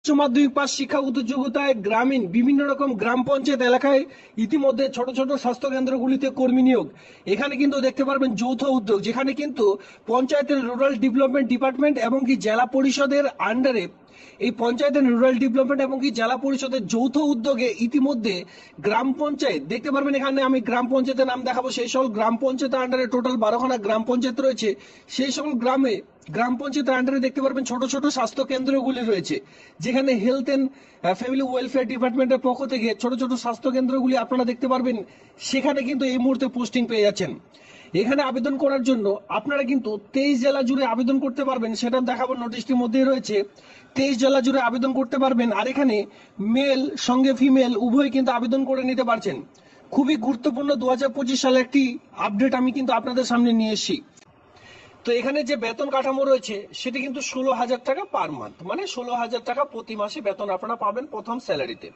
উচ্চ মাধ্যমিক পাস শিক্ষাগত যোগ্যতায় গ্রামীণ বিভিন্ন রকম গ্রাম পঞ্চায়েত এলাকায় ইতিমধ্যে ছোট ছোট স্বাস্থ্য কেন্দ্রগুলিতে কর্মী নিয়োগ। এখানে কিন্তু দেখতে পারবেন যৌথ উদ্যোগ, যেখানে কিন্তু পঞ্চায়েতের রুরাল ডেভেলপমেন্ট ডিপার্টমেন্ট এবং কি জেলা পরিষদের আন্ডারে এই পঞ্চায়েতের রুরাল ডেভেলপমেন্ট এবং কি জেলা পরিষদের যৌথ উদ্যোগে ইতিমধ্যে গ্রাম পঞ্চায়েত দেখতে পারবেন। এখানে আমি গ্রাম পঞ্চায়েতের নাম দেখাবো। সেই সকল গ্রাম পঞ্চায়েতের আন্ডারে টোটাল 12খানা গ্রাম পঞ্চায়েত রয়েছে। সেই সকল গ্রাম পঞ্চায়েতের আন্ডারে দেখতে পারবেন ছোট ছোট স্বাস্থ্য কেন্দ্রগুলি রয়েছে, যেখানে হেলথ এন্ড ফ্যামিলি ওয়েলফেয়ার ডিপার্টমেন্টের পক্ষ থেকে ছোট ছোট স্বাস্থ্য কেন্দ্রগুলি আপনারা দেখতে পারবেন। সেখানে কিন্তু এই মুহূর্তে পোস্টিং পেয়ে যাচ্ছেন। এখানে আবেদন করার জন্য আপনারা কিন্তু 23 জেলা জুড়ে আবেদন করতে পারবেন, সেটা দেখাবো নোটিশটির মধ্যেই রয়েছে। 23 জেলা জুড়ে আবেদন করতে পারবেন, আর এখানে মেল সঙ্গে ফিমেল উভয় কিন্তু আবেদন করে নিতে পারছেন। খুবই গুরুত্বপূর্ণ 2025 সালে একটি আপডেট আমি কিন্তু আপনাদের সামনে নিয়ে এসেছি। তো এখানে যে বেতন কাঠামো রয়েছে সেটা কিন্তু 16,000 টাকা পার মান্থ, মানে 16,000 টাকা প্রতি মাসে বেতন আপনারা পাবেন প্রথম স্যালারিতে।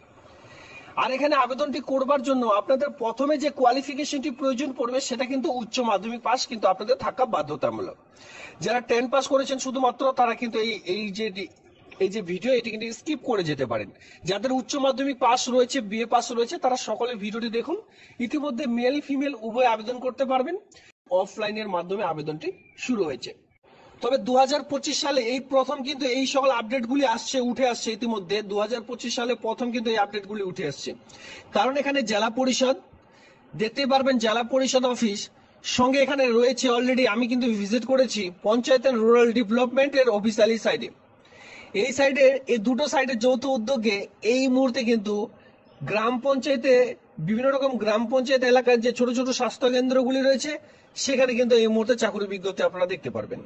আর এখানে আবেদনটি করবার জন্য আপনাদের প্রথমে যে কোয়ালিফিকেশনটি প্রয়োজন পড়বে সেটা কিন্তু উচ্চ মাধ্যমিক পাস কিন্তু আপনাদের থাকা বাধ্যতামূলক। যারা 10 পাস করেছেন শুধুমাত্র তারা কিন্তু এই যে ভিডিও এটি কিন্তু স্কিপ করে যেতে পারেন। যাদের উচ্চ মাধ্যমিক পাস রয়েছে, বিএ পাস রয়েছে, তারা সকলে ভিডিওটি দেখুন। ইতিমধ্যে মেল ফিমেল উভয় আবেদন করতে পারবেন। অফলাইনের মাধ্যমে আবেদনটি শুরু হয়েছে। তবে 2025 সালে এই প্রথম কিন্তু এই সকল আপডেটগুলি উঠে আসছে। ইতিমধ্যে 2025 সালে প্রথম কিন্তু এই আপডেটগুলি উঠে আসছে, কারণ এখানে জেলা পরিষদ দেখতে পারবেন, জেলা পরিষদ অফিস সঙ্গে এখানে রয়েছে। অলরেডি আমি কিন্তু ভিজিট করেছি পঞ্চায়েত এন্ড রুরাল ডেভেলপমেন্ট এর অফিসিয়ালি সাইডে। এই সাইডে এই দুটো সাইডের যৌথ উদ্যোগে এই মুহূর্তে কিন্তু গ্রাম পঞ্চায়েতে বিভিন্ন রকম গ্রাম পঞ্চায়েত এলাকার যে ছোট ছোট স্বাস্থ্য কেন্দ্রগুলি রয়েছে সেখানে কিন্তু এই মুহূর্তে চাকরি বিজ্ঞপ্তি আপনারা দেখতে পারবেন।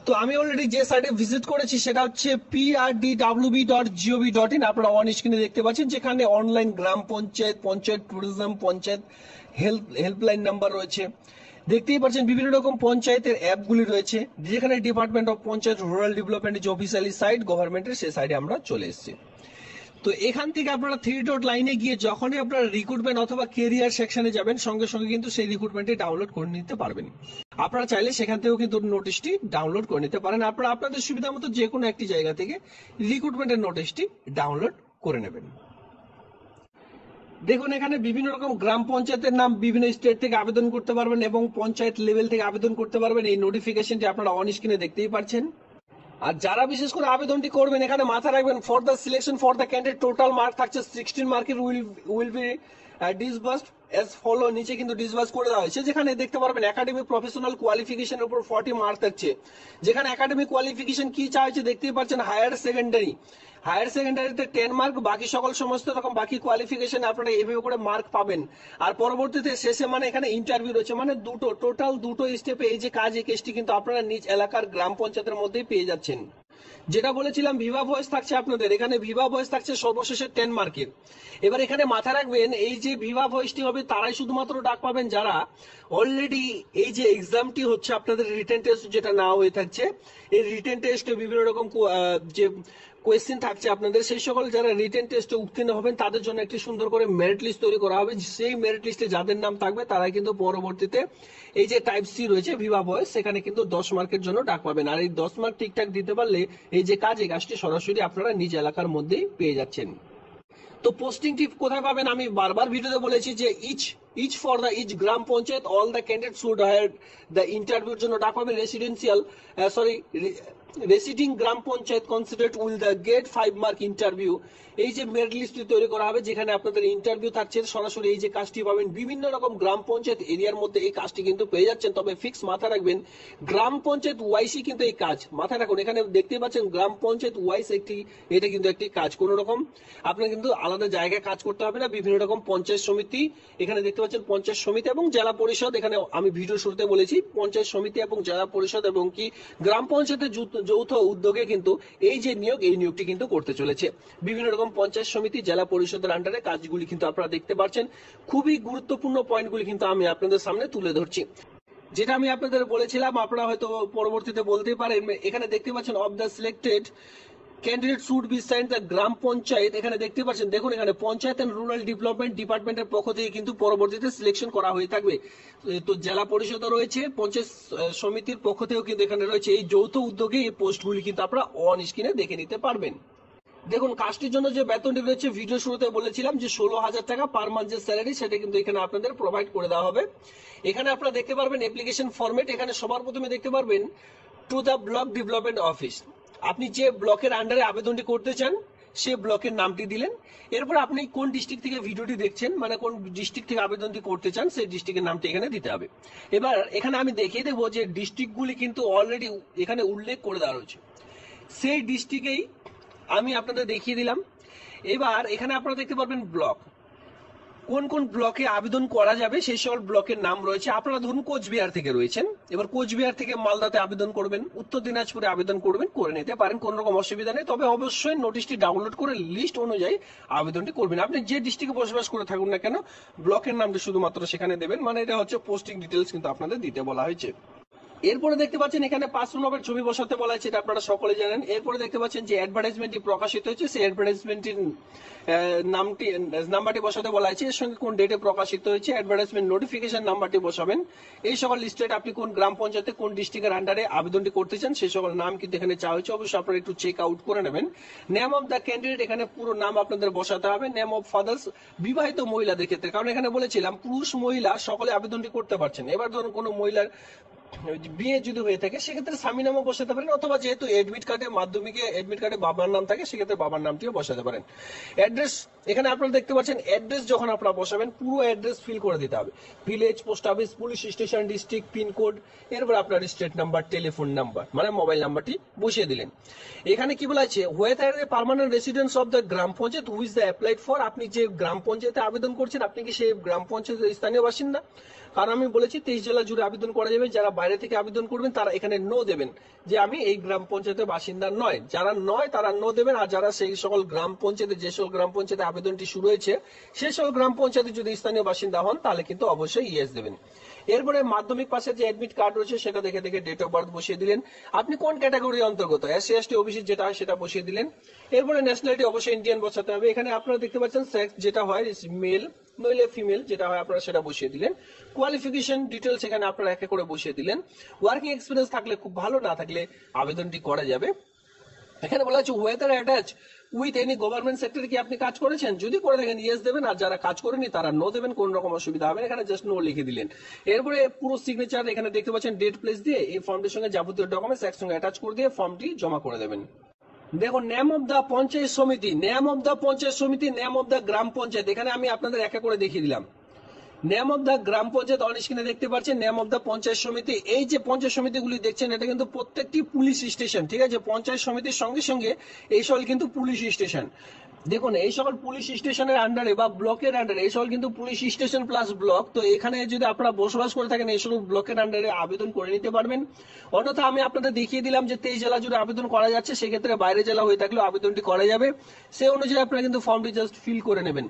তো আমি অলরেডি যে সাইটে ভিজিট করেছি সেটা হচ্ছে prdwb.gov.in। আপনারা অন স্ক্রিনে দেখতে পাচ্ছেন, যেখানে অনলাইন গ্রাম panchayat, panchayat tourism, panchayat helpline number রয়েছে। দেখতেই পাচ্ছেন বিভিন্ন রকম পঞ্চায়েতের অ্যাপগুলি রয়েছে, যেখানে department of panchayat rural development যে অফিসিয়ালি সাইট গভর্নমেন্টের, সেই সাইডে আমরা চলে এসেছি। তো এখান থেকে আপনারা 3 ডট লাইনে গিয়ে যখনই আপনারা রিক্রুটমেন্ট অথবা কেরিয়ার সেকশনে যাবেন, সঙ্গে সঙ্গে কিন্তু সেই রিক্রুটমেন্টটি ডাউনলোড করে নিতে পারবেন। আপনারা চাইলে সেখান থেকেও কিন্তু নোটিশটি ডাউনলোড করে নিতে পারেন। আপনারা আপনাদের সুবিধা মতো যে কোনো একটি জায়গা থেকে রিক্রুটমেন্টের নোটিশটি ডাউনলোড করে নেবেন। দেখুন এখানে বিভিন্ন রকম গ্রাম পঞ্চায়েতের নাম বিভিন্ন স্টেট থেকে আবেদন করতে পারবেন এবং পঞ্চায়েত লেভেল থেকে আবেদন করতে পারবেন। এই নোটিফিকেশনটি আপনারা অন স্ক্রিনে দেখতেই পাচ্ছেন। আর যারা বিশেষ করে আবেদনটি করবেন, এখানে মাথায় রাখবেন, for the selection for the candidate total mark থাকছে 16 মার্কের will be disbursed age follow. নিচে কিন্তু ডিসবার্স করে দেওয়া হয়েছে, যেখানে দেখতে পারবেন একাডেমিক প্রফেশনাল কোয়ালিফিকেশনের উপর 40 মার্ক থাকছে। যেখানে একাডেমিক কোয়ালিফিকেশন কি চাইছে দেখতেই পাচ্ছেন, হায়ার সেকেন্ডারিতে 10 মার্ক, বাকি সকল সমস্ত রকম বাকি কোয়ালিফিকেশন আপনারা এভাবে করে মার্ক পাবেন। আর পরবর্তীতে শেষে মানে এখানে ইন্টারভিউ রয়েছে, মানে টোটাল দুটো স্টেপে এই যে কাজ, এই কেসটি কিন্তু আপনারা নিজ এলাকার গ্রাম পঞ্চায়েতের মধ্যেই পেয়ে যাচ্ছেন। যেটা বলেছিলাম ভিভা ভয়েস থাকছে আপনাদের, এখানে ভিভা ভয়েস থাকছে সর্বশেষে 10 মার্কের। এবার এখানে মাথায় রাখবেন, এই যে ভিভা ভয়েসটি হবে তারাই শুধুমাত্র ডাক পাবেন যারা অলরেডি এই যে এক্সামটি হচ্ছে আপনাদের রিটেন টেস্ট যেটা না হয়ে থাকছে, এই রিটেন টেস্টে বিভিন্ন রকম যে কোয়েশ্চেন থাকছে আপনাদের, সেই সকল যারা রিটেন টেস্টে উত্তীর্ণ হবেন তাদের জন্য একটি সুন্দর করে মেরিট লিস্ট তৈরি করা হবে। সেই মেরিট লিস্টে যাদের নাম থাকবে তারাই কিন্তু পরবর্তীতে এই যে টাইপ সি রয়েছে ভিভা ভয়েস, সেখানে কিন্তু 10 মার্কের জন্য ডাক পাবেন। আর এই 10 মার্ক ঠিকঠাক দিতে পারলে এই যে কাজ, এই কাজটি সরাসরি আপনারা নিজ এলাকার মধ্যেই পেয়ে যাচ্ছেন। তো পোস্টিংটি কোথায় পাবেন আমি বারবার ভিডিওতে বলেছি যে each for the each gram panchayat all the candidate should hire the ইন্টারভিউর জন্য ডাক পাবেন। Residing gram panchayat considered will the get 5 mark interview. এই যে মেরিট লিস্টটি তৈরি করা হবে, যেখানে আপনাদের ইন্টারভিউ থাকছে, সরাসরি এই যে কাজটি পাবেন বিভিন্ন রকম গ্রাম পঞ্চায়েত এরিয়ার মধ্যে এই কাজটি কিন্তু পেয়ে যাচ্ছেন। তবে ফিক্স মাথায় রাখবেন, গ্রাম পঞ্চায়েত ওয়াইসি কিন্তু এই কাজ মাথায় রাখুন। এখানে দেখতে পাচ্ছেন গ্রাম পঞ্চায়েত ওয়াইস এটা কিন্তু একটি কাজ, কোন রকম আপনার কিন্তু আলাদা জায়গায় কাজ করতে হবে না। বিভিন্ন রকম পঞ্চায়েত সমিতি, এখানে দেখতে পাচ্ছেন পঞ্চায়েত সমিতি এবং জেলা পরিষদ, এখানে আমি ভিডিও শুরুতে বলেছি পঞ্চায়েত সমিতি এবং জেলা পরিষদ এবং কি গ্রাম পঞ্চায়েতের যৌথ উদ্যোগে কিন্তু এই যে এই নিয়োগটি কিন্তু করতে চলেছে। বিভিন্ন রকম পঞ্চায়েত সমিতি, জেলা পরিষদের আন্ডারে কাজগুলি কিন্তু আপনারা দেখতে পাচ্ছেন। খুবই গুরুত্বপূর্ণ পয়েন্টগুলি কিন্তু আমি আপনাদের সামনে তুলে ধরছি। যেটা আমি আপনাদের বলেছিলাম, আপনারা হয়তো পরবর্তীতে বলতে পারেন, এখানে দেখতে পাচ্ছেন of the selected candidate should be sign the gram panchayat. এখানে দেখতে পাচ্ছেন, দেখুন এখানে পঞ্চায়েত এন্ড রুরাল ডেভেলপমেন্ট ডিপার্টমেন্টের পক্ষ থেকে কিন্তু পরবর্তীতে সিলেকশন করা হয়ে থাকবে। তো জেলা পরিষদও রয়েছে, পঞ্চায়েত সমিতির পক্ষ থেকেও কিন্তু এখানে রয়েছে। এই যৌথ উদ্যোগে এই পোস্টগুলি কিন্তু আপনারা অন স্ক্রিনে দেখে নিতে পারবেন। দেখুন কাস্টের জন্য যে বেতনটি রয়েছে ভিডিও শুরুতে বলেছিলাম যে 16,000 টাকা পার মান্থ যে স্যালারি সেটা কিন্তু এখানে আপনাদের প্রোভাইড করে দেওয়া হবে। এখানে আপনারা দেখতে পারবেন অ্যাপ্লিকেশন ফরম্যাট, এখানে সবার প্রথমে দেখতে পারবেন to the block development office. আপনি যে ব্লকের আন্ডারে আবেদনটি করতে চান সে ব্লকের নামটি দিলেন। এরপর আপনি কোন ডিস্ট্রিক্ট থেকে ভিডিওটি দেখছেন, মানে কোন ডিস্ট্রিক্ট থেকে আবেদনটি করতে চান সেই ডিস্ট্রিক্টের নামটি এখানে দিতে হবে। এবার এখানে আমি দেখিয়ে দেবো যে ডিস্ট্রিক্টগুলি কিন্তু অলরেডি এখানে উল্লেখ করে দেওয়া রয়েছে, সেই ডিস্ট্রিক্টেই আমি আপনাদের দেখিয়ে দিলাম। এবার এখানে আপনারা দেখতে পারবেন ব্লক, কোন কোন ব্লকে আবেদন করা যাবে সেই সকল ব্লকের নাম রয়েছে। আপনারা ধরুন কোচবিহার থেকে রয়েছেন, এবার কোচবিহার থেকে মালদাতে আবেদন করবেন, উত্তর দিনাজপুরে আবেদন করবেন, করে নিতে পারেন, কোনো রকম অসুবিধা নেই। তবে অবশ্যই নোটিশটি ডাউনলোড করে লিস্ট অনুযায়ী আবেদনটি করবেন। আপনি যে ডিস্ট্রিক্টে বসবাস করে থাকুন না কেন ব্লকের নামটি শুধুমাত্র সেখানে দেবেন, মানে এটা হচ্ছে পোস্টিং ডিটেলস কিন্তু আপনাদের দিতে বলা হয়েছে। এরপরে দেখতে পাচ্ছেন এখানে পাসপোর্টের ছবি বসাতে বলা হয়েছে, এটা আপনারা সকলে জানেন। এরপরে দেখতে পাচ্ছেন যে অ্যাডভার্টাইজমেন্টটি প্রকাশিত হয়েছে, সেই অ্যাডভার্টাইজমেন্টের নাম্বারটি বসাতে বলা হয়েছে, এর সঙ্গে কোন ডেটে প্রকাশিত হয়েছে, অ্যাডভার্টাইজমেন্ট নোটিফিকেশন নাম্বারটি বসাবেন। এই সকল লিস্টেড আপনি কোন গ্রাম পঞ্চায়েতে কোন ডিস্ট্রিক্টের আন্ডারে আবেদনটি করতে চান সেই সকল নাম কিন্তু এখানে চাওয়া হয়েছে, অবশ্যই আপনারা একটু চেক আউট করে নেবেন। নেম অফ দ্য ক্যান্ডিডেট, এখানে পুরো নাম আপনাদের বসাতে হবে। নেম অফ ফাদার্স, বিবাহিত মহিলাদের ক্ষেত্রে, কারণ এখানে বলেছিলাম পুরুষ মহিলা সকলে আবেদনটি করতে পারছেন। এবার ধরুন কোনো মহিলার বিয়ে যদি হয়ে থাকে সেক্ষেত্রে স্বামী নামও বসাতে পারেন, অথবা যেহেতু এডমিট কার্ডে মাধ্যমিকে এডমিট কার্ডে বাবার নাম থাকে সেক্ষেত্রে বাবার নামটিও বসাতে পারেন। অ্যাড্রেস, এখানে আপনারা দেখতে পাচ্ছেন অ্যাড্রেস যখন আপনারা বসাবেন পুরো অ্যাড্রেস ফিল করে দিতে হবে, village, post office, police station, district, pincode, এরপর আপনার স্টেট নাম্বার, টেলিফোন নাম্বার মানে মোবাইল নাম্বারটি বসিয়ে দিলেন। এখানে কি বলা আছে, whether a permanent residence of the gram panchayat which the applied for, আপনি যে গ্রাম পঞ্চায়েতে আবেদন করছেন আপনি কি সেই গ্রাম পঞ্চায়েতের স্থানীয় বাসিন্দা। কারণ আমি বলেছি 23 জেলা জুড়ে আবেদন করা যাবে, যারা বাইরে থেকে আবেদন করবেন তারা এখানে নো দেবেন যে আমি এই গ্রাম পঞ্চায়েতের বাসিন্দা নয়, যারা নয় তারা নো দেবেন। আর যারা সেই সকল গ্রাম পঞ্চায়েতে যে সকল গ্রাম পঞ্চায়েতে আবেদনটি শুরু হয়েছে সেই সকল গ্রাম পঞ্চায়েতে যদি স্থানীয় বাসিন্দা হন তাহলে কিন্তু অবশ্যই ইয়েস দেবেন। এরপরে মাধ্যমিক পাশে যে অ্যাডমিট কার্ড রয়েছে সেটা দেখে দেখে ডেট অফ বার্থ বসিয়ে দিলেন। আপনি কোন ক্যাটাগরির অন্তর্গত, এসসি এসটি ওবিসি যেটা হয় সেটা বসিয়ে দিলেন। এরপরে ন্যাশনালিটি অবশ্যই ইন্ডিয়ান বসাতে হবে। এখানে আপনারা দেখতে পাচ্ছেন সেক্স যেটা হয় মেল, নইলে ফিমেল যেটা হয় আপনারা সেটা বসিয়ে দিলেন। কোয়ালিফিকেশন ডিটেলস এখানে আপনারা একে করে বসিয়ে দিলেন। ওয়ার্কিং এক্সপিরিয়েন্স থাকলে খুব ভালো, না থাকলে আবেদনটি করা যাবে। এখানে বলা হচ্ছে weather attach with any government সেক্টরে কি আপনি কাজ করেছেন, যদি করে থাকেন ইয়েস দেবেন, আর যারা কাজ করেনি তারা নো দেবেন, কোন রকম অসুবিধা হবে না, এখানে জাস্ট নো লিখে দিলেন। এরপরে পুরো সিগনেচার এখানে দেখতে পাচ্ছেন ডেট প্লেস দিয়ে এই ফর্মটির সঙ্গে যাবতীয় ডকুমেন্টস একসঙ্গে অ্যাটাচ করে দিয়ে ফর্মটি জমা করে দেবেন। দেখুন নেম অফ দ্য পঞ্চায়েত সমিতি, নেম অফ দ্য পঞ্চায়েত সমিতি, name of the gram panchayat, এখানে আমি আপনাদের একা করে দেখিয়ে দিলাম। Name of the gram panchayat on স্ক্রিনে দেখতে পাচ্ছেন, নেম অফ দ্য পঞ্চায়েত সমিতি। এই যে পঞ্চায়েত সমিতিগুলি দেখছেন এটা কিন্তু প্রত্যেকটি পুলিশ স্টেশন, ঠিক আছে। পঞ্চায়েত সমিতির সঙ্গে সঙ্গে এই সকল কিন্তু পুলিশ স্টেশন। দেখুন এই সকল পুলিশ স্টেশনের আন্ডারে বা ব্লকের আন্ডারে এই সকল কিন্তু পুলিশ স্টেশন প্লাস ব্লক, তো এখানে যদি আপনারা বসবাস করে থাকেন এই সকল ব্লকের আন্ডারে আবেদন করে নিতে পারবেন। অন্যথা আমি আপনাদের দেখিয়ে দিলাম যে 23 জেলা জুড়ে আবেদন করা যাচ্ছে, সেক্ষেত্রে বাইরে জেলা হয়ে থাকলেও আবেদনটি করা যাবে, সেই অনুযায়ী আপনারা কিন্তু ফর্মটি জাস্ট ফিল করে নেবেন।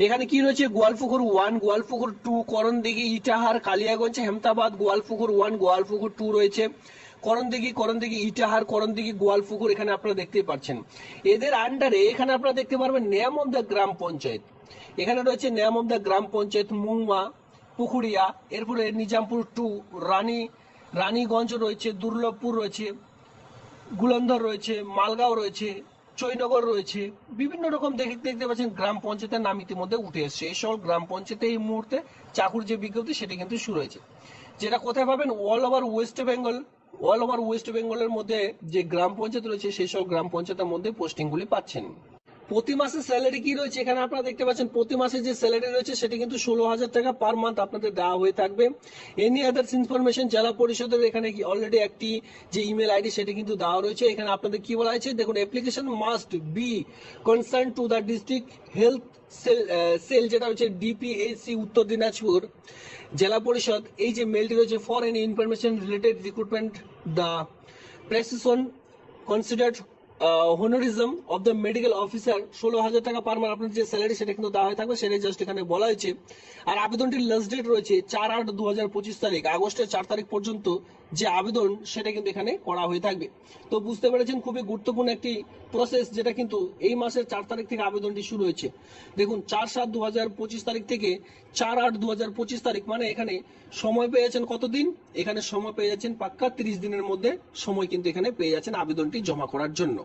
এখানে কি রয়েছে, গোয়ালপুকুর 1, গোয়ালপুকুর 2, করণদিঘি, ইটাহার, কালিয়াগঞ্জ, হেমতাবাদ, গোয়ালপুকুর 1, গোয়ালপুকুর 2 রয়েছে, করণদিঘি, ইটাহার, করণদিঘি, গোয়ালপুকুর এখানে আপনারা দেখতেই পাচ্ছেন। এদের আন্ডারে এখানে আপনারা দেখতে পারবেন name of the gram panchayat, এখানে রয়েছে name of the gram panchayat মুংমা, Pukuria, এরপরে নিজামপুর 2, রানীগঞ্জ রয়েছে, দুর্লভপুর রয়েছে, গুলন্দর রয়েছে, মালগাঁও রয়েছে, চৈনগর রয়েছে, বিভিন্ন রকম দেখতে পাচ্ছেন গ্রাম পঞ্চায়েতের নাম ইতিমধ্যে উঠে এসছে। এই সকল গ্রাম পঞ্চায়েতে এই মুহূর্তে চাকুর যে বিজ্ঞপ্তি সেটা কিন্তু শুরু হয়েছে, যেটা কোথায় পাবেন, অল ওভার ওয়েস্ট বেঙ্গলের মধ্যে যে গ্রাম পঞ্চায়েত রয়েছে সেই সব গ্রাম পঞ্চায়েতের মধ্যে পোস্টিংগুলি পাচ্ছেন। প্রতি মাসে স্যালারি কি রয়েছে এখানে আপনারা দেখতে পাচ্ছেন, প্রতি মাসে যে স্যালারি রয়েছে সেটা কিন্তু 16,000 টাকা পার মান্থ আপনাদের দেওয়া হয়ে থাকবে। এনি আদার্স ইনফরমেশন জেলা পরিষদের এখানে অলরেডি একটি যে ইমেল আইডি সেটা কিন্তু দেওয়া রয়েছে। এখানে আপনাদের কি বলা হয়েছে দেখুন, application must be concern to the district health cell যেটা হচ্ছে ডিপিএসসি উত্তর দিনাজপুর জেলা পরিষদ। এই যে মেলটি রয়েছে, for any information related recruitment the precision considered honorarium of the medical officer, 16,000 টাকা পার মান্থ আপনার যে স্যালারি সেটা কিন্তু দেওয়া হয়ে থাকবে, সেটা জাস্ট এখানে বলা হয়েছে। আর আবেদনটির লাস্ট ডেট রয়েছে 4/8/2025 তারিখ, আগস্টের 4 তারিখ পর্যন্ত যে আবেদন সেটা কিন্তু এখানে করা হয়ে থাকবে। তো বুঝতে পেরেছেন খুবই গুরুত্বপূর্ণ একটি প্রসেস, যেটা কিন্তু এই মাসের 4 তারিখ থেকে আবেদনটি শুরু হয়েছে। দেখুন 4/7/2025 তারিখ থেকে 4/8/2025 তারিখ, মানে এখানে সময় পেয়ে যাচ্ছেন কতদিন, এখানে সময় পেয়ে যাচ্ছেন পাক্কা 30 দিনের মধ্যে সময় কিন্তু এখানে পেয়ে যাচ্ছেন আবেদনটি জমা করার জন্য।